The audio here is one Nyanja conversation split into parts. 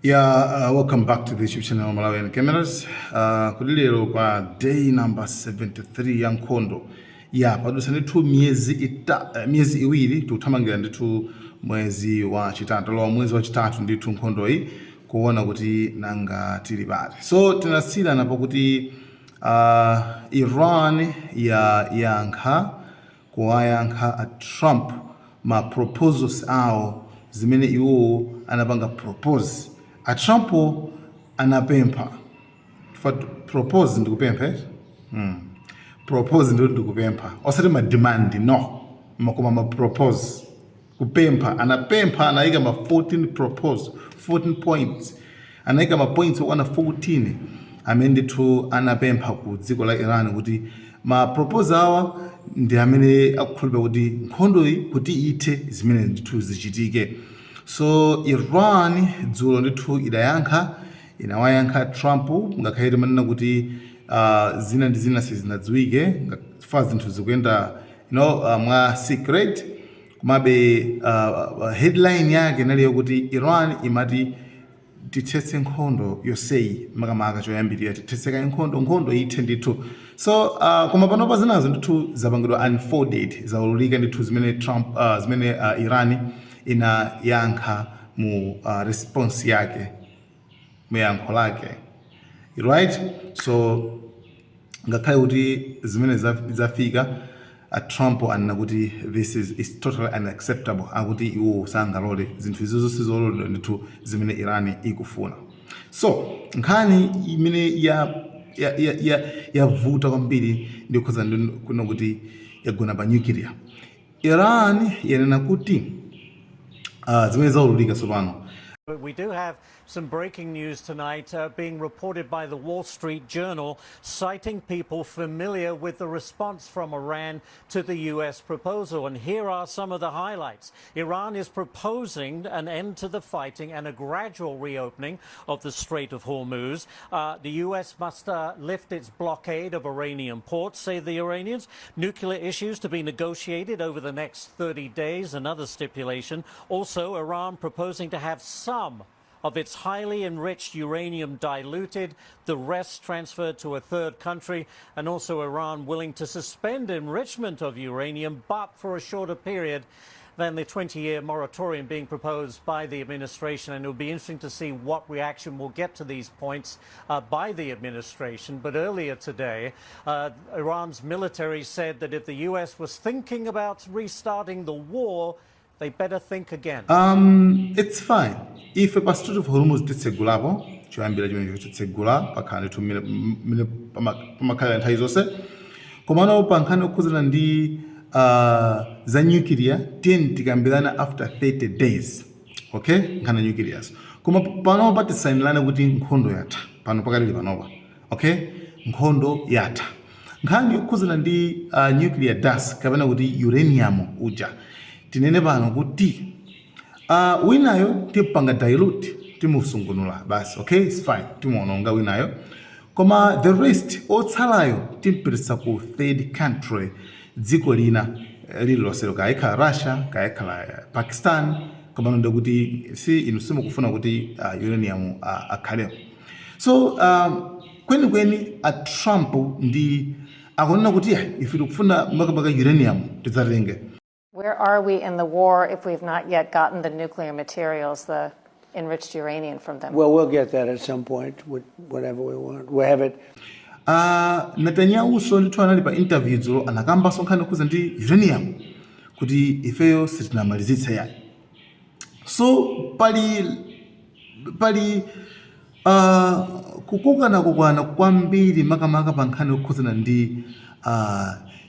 Yeah, welcome back to the YouTube channel Malawian Cameras. Kulilero kwa day number 73 ya Nkhondo. Yeah, padusa nditu miezi iwiri tuthamangira nditu mwezi wa chitatu. Lowa mwezi wa chitatu nditu Nkhondo hii kuona kuti nanga tili bali. So tinasira napo kuti Iran yankha a Trump ma proposals awo zimene iwo anapanga propose. A Trump anapempha propose ndikupempha propose ndikupempha osati ma demand no makoma ma propose kupempha anapempha anaika ma 14 points anaika ma points okwana 14 amene tu anapempha ku dziko la Iran kuti ma propose awa ndi amene akukhulupira kuti nkhondo iyi kuti ithe zimene ndithu zichitike. So Iran dzulo ndithu inawayankha Trump ngakhale manena kuti zina ndi zina sizinadziwike fa zinthu zikuyenda mwa secret kumabe headline yake inaliyo kuti Iran imati tithetse nkhondo yonseyi makamaka choyambirira tithetseka nkhondo ithe ndithu. So koma panopa zinazo ndithu zapangidwa unfolded zaululika ndithu zimene Trump zimene Iran inayankha mu response yake muyankho lake, right? So ngakhale kuti zimene zafika Trump anena kuti this is totally unacceptable, akuti iwo sangalole zinthu izo zonse zololera ndithu zimene Iran ikufuna. So nkhani imene yavuta kwambiri ndikhoza kuno kuti yagona pa nuclear. Iran yanena kuti zimene zaululika tsopano. We do have some breaking news tonight being reported by the Wall Street Journal, citing people familiar with the response from Iran to the US proposal. And here are some of the highlights. Iran is proposing an end to the fighting and a gradual reopening of the Strait of Hormuz. The US must lift its blockade of Iranian ports, say the Iranians. Nuclear issues to be negotiated over the next 30 days, another stipulation. Also, Iran proposing to have some of its highly enriched uranium diluted, the rest transferred to a third country, and also Iran willing to suspend enrichment of uranium, but for a shorter period than the 20-year moratorium being proposed by the administration. And it will be interesting to see what reaction we'll get to these points by the administration. But earlier today, Iran's military said that if the US was thinking about restarting the war, they better think again. It's fine. If a Strait of Hormuz titsegulapo, choyambira chimene titsegula pakhani tu mine pamakhala nthawi zonse. Komano pankhani okhuzana ndi za nuclear tikambirana after 30 days. Okay? Nkhani nuclears. Koma pano patisainirana kuti nkhondo yatha. Pano pakalili panopa. Okay? Nkhondo yatha. Nkhani okhuzana ndi nuclear dust kapena kuti uranium uja. Tinene pano kuti winayo tipanga dilute timusungunula basi. Okay, it's fine, timuononga winayo. Koma the rest otsalayo timpirisa ku third country, dziko lina lililonse kayikhala Russia kayikhala Pakistan, koma nonde kuti inu simukufuna kuti uranium akhalepo. So kweni a Trump ndi akunena kuti if tikufuna makamaka uranium tidzatenge. Where are we in the war if we've not yet gotten the nuclear materials, the enriched uranium from them? Well, we'll get that at some point, whatever we want. We have it. Netanyahu so ndithu anali pa interview dzulo anakamba sonkhani kuza ndi uranium kuti ifeyo sitinamalizitsa yayi. So pali kukukana kwambiri makamaka pa nkhani yokhuzana ndi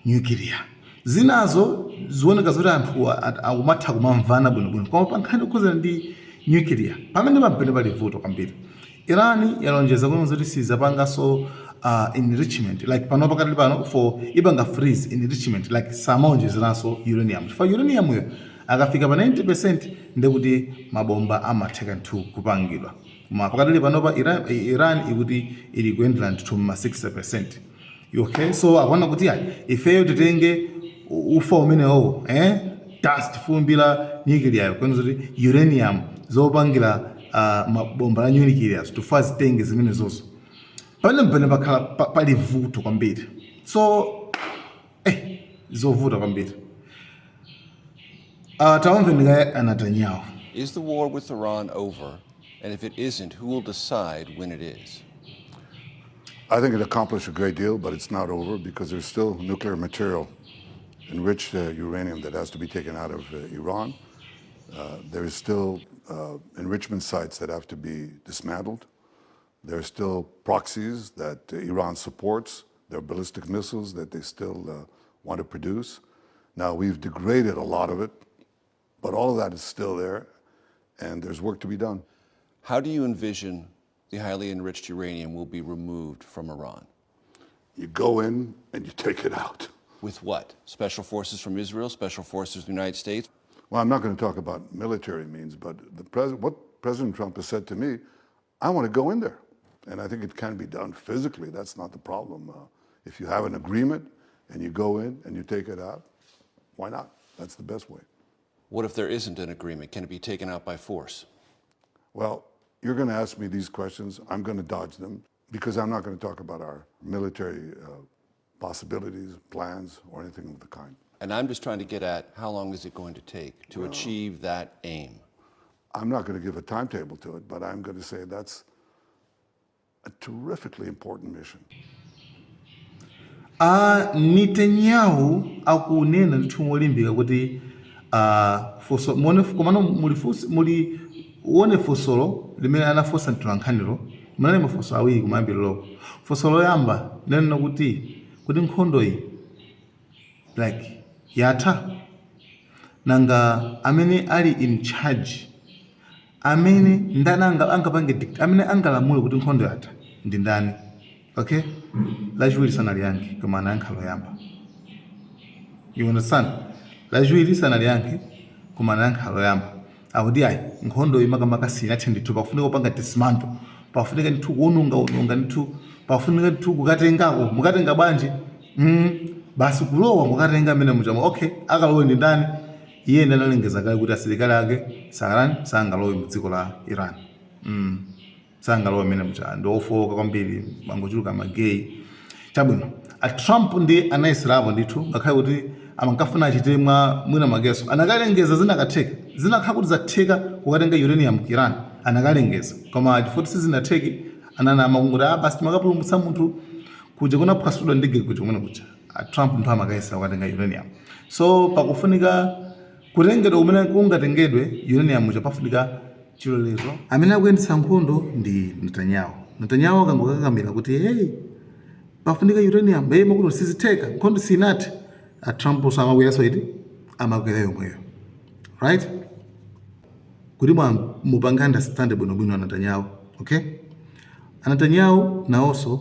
nuclear. Zinazo zioneka zoti anthu akumatha kumamvana bwinobwino koma pa nkhani yokhuzana ndi nuclear pamene pambene pali vuto kwambiri. Iran yalonjeza kuti zoti sizapanganso enrichment like pano pakati pano for ibanga freeze enrichment like samaonjezeranso uranium. For uranium yo akafika pa 90% ndekuti mabomba amatheka nthu kupangidwa. Koma pakati pano pa Iran ikuti ili kuyendera nthu ma 60%. Okay, so akuona kuti ifeyo titenge ufa umenewo dust fumbira nuclear kwenzoti uranium zopangira mabomba la nuclear tufa zitenge zimene zozo pamene pakhala pali vuto kwambiri so zovuta kwambiri tawamveneka anatanyawo. Is the war with Iran over? And if it isn't, who will decide when it is? I think it accomplished a great deal, but it's not over because there's still nuclear material, enriched uranium that has to be taken out of Iran. There's still enrichment sites that have to be dismantled. There are still proxies that Iran supports. There are ballistic missiles that they still want to produce. Now, we've degraded a lot of it, but all of that is still there, and there's work to be done. How do you envision the highly enriched uranium will be removed from Iran? You go in and you take it out. With what? Special forces from Israel, special forces from the United States? Well, I'm not going to talk about military means, but what President Trump has said to me, I want to go in there. And I think it can be done physically. That's not the problem. If you have an agreement and you go in and you take it out, why not? That's the best way. What if there isn't an agreement? Can it be taken out by force? Well, you're going to ask me these questions. I'm going to dodge them because I'm not going to talk about our military possibilities, plans, or anything of the kind. And I'm just trying to get at how long is it going to take to achieve that aim? I'm not going to give a timetable to it, but I'm going to say that's a terrifically important mission. Netanyahu akunena ndithu molimbika kuti muone fosolo limene anafosa mtolankhanizo mnali mafoso awiri kumayambiriro. Foso loyamba nanena kuti nkhondo iyi like yatha nanga amene ali in charge amene ndananga angapange amene angalamule kuti nkhondo yatha ndi ndani. Okay, lachiwiri sanaliyankhe koma anayankha loyamba. You understand? Lachiwiri sanaliyankhe koma anayankha loyamba. Akuti ayi nkhondo imakamaka sinathe ndithu pafunika kupanga dismantle, pafunika ndithu kuononga ndithu, pafunika ndithu kukatengako mukatenga bwanji basi kulowa mukatenga amene muchama. Okay, akalowe ndi ndani? Iye ndiye analengeza kale kuti asilikali ake sangalowe mu dziko la Iran. Sangalowe amene mucha ndofoka kwambiri mangochuluka mageyi. Chabwino Trump ndi anayisirapo ndithu ngakhale kuti amankafuna achite mwina mageso anakalengeza zinakhala kuti zatheka kukatenga uranium ku Iran anakalengeza koma chifukwa sizinatheke ananama kunguti basi timakapulumutsa munthu kuja kunaphwasudwa ndege kuja kumene kuja. Trump nthu amakayesa kukatenga uranium. So pakufunika kutengedwa kumene kungatengedwe uranium muja pafunika chilolezo. Amene akuyendetsa nkhondo ndi Netanyahu akangokakamira kuti pafunika uranium makuti sizitheka nkhondo sinathe. Trump samakuyeso iti amakwera yomweyo, right? Kuti mupanga understand bwinobwino Netanyahu. Okay, Netanyahu nawonso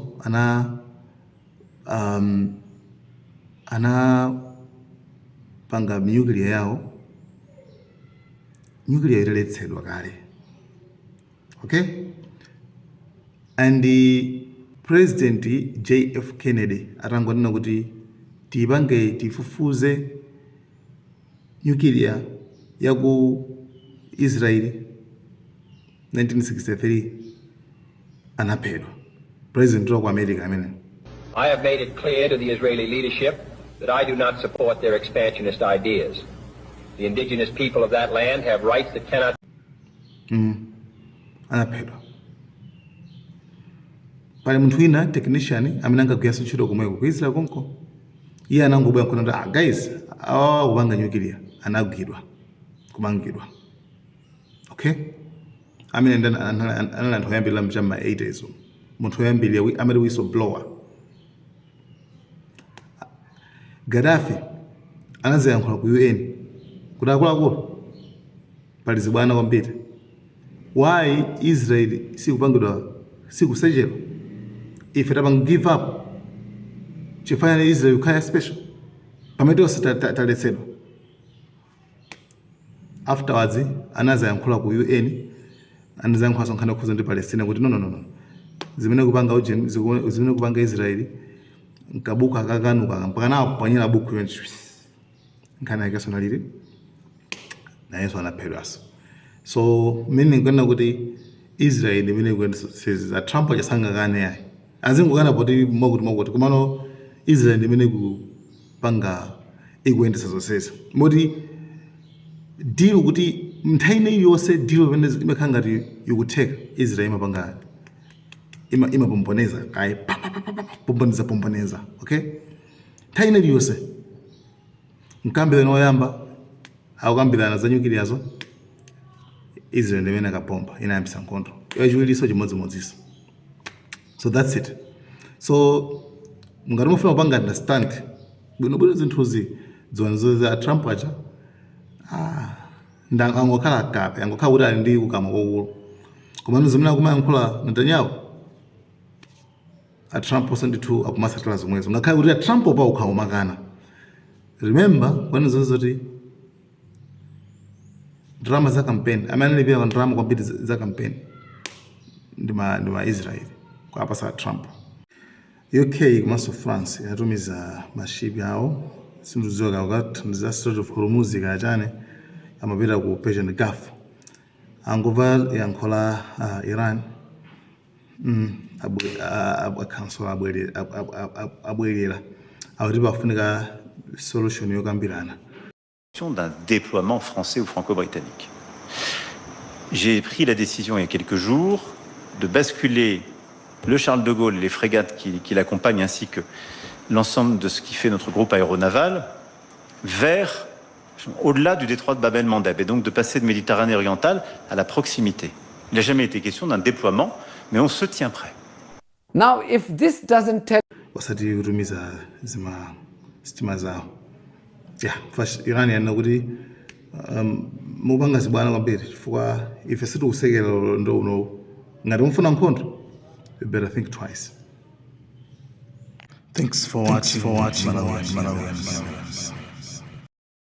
panga nuclear yawo, nuclear iletsedwa kale. Okay, and the President JF Kennedy atangonena kuti tifufuze nuclear ya ku Israel 1963 anaphedwa president wa Ameleka amene. I have made it clear to the Israeli leadership that I do not support their expansionist ideas. The indigenous people of that land have rights that cannot anaphedwa. Pale munthu wina technician amene angagwiraso ntchito komweko ku Israel konko iye anangobwera kuti guys awa kupanga nuclear anagwidwa kumangidwa. Okay, amene anali anthu oyambirira mchama 80s munthu oyambirira amene whistleblower. Gaddafi anaziyankhula ku UN kuti akuluakulu pali zibwana kwambiri. Why Israel sikupangidwa sikusechera ife tapanga give up chifanya Israel ukaya special pametosi taletsedwa. Afterwards anazayankhula ku UN anazayankhula sonkhana kukhuza ndi Palestina kuti no zimene kupanga Israel nkabuka kakanuka mpaka nawo kupanyira buku yonse nkhana yake sonalire nayenso anaphedwaso. So meaning kwenda kuti Israel imene says that Trump achasangakane yayi azingokana poti makuti komano Israel imene kupanga ikuyendesa zonsezi moti deal kuti mnthawi iliyonse deal imene imakhala ngati ikutheka Israel imapanga imapomponeza kayi pomponeza okay nthawi iliyonse mkambirano oyamba akukambirana za nyukiliyazo Israel imene akapompa inayambisa nkhondo yachiwiriso chimodzimodzinso. So that's it. So ngati mufuna kupanga understand bwinobwino zinthuzi zonzo za Trump aja angokhala akape angokhala kuti ali ndi kukama kokulu komano zimene akumayankhula Netanyahu Trump ndithu akumasatira zomwezo ngakhale kuti Trump pa ukhawa makana. Remember kwani zonzo zoti drama za campaign amene alipia drama kwambiri za campaign ndima Israel kwa hapa sa Trump. UK komanso France inatumiza mashipi awo sindidziwa wakati za Strait of Hormuz kachane amapita ku Persian Gulf angova yankhola Iran akansolo abwerera akuti pafunika solution yokambirana d'un déploiement français ou franco-britannique. J'ai pris la décision il y a quelques jours de basculer le Charles de Gaulle, les frégates qui l'accompagnent ainsi que l'ensemble de ce qui fait notre groupe aéronaval vers au-delà du détroit de Bab el-Mandeb et donc de passer de Méditerranée orientale à la proximité. Il n'a jamais été question d'un déploiement, mais on se tient prêt. Now, if this doesn't tell wasati kutumiza stima zao first Iran yana kuti mupanga zibwana kwambiri chifukwa ife sitikusekera ndo uno ngati mufuna nkhondo you better think twice. Thanks for watching.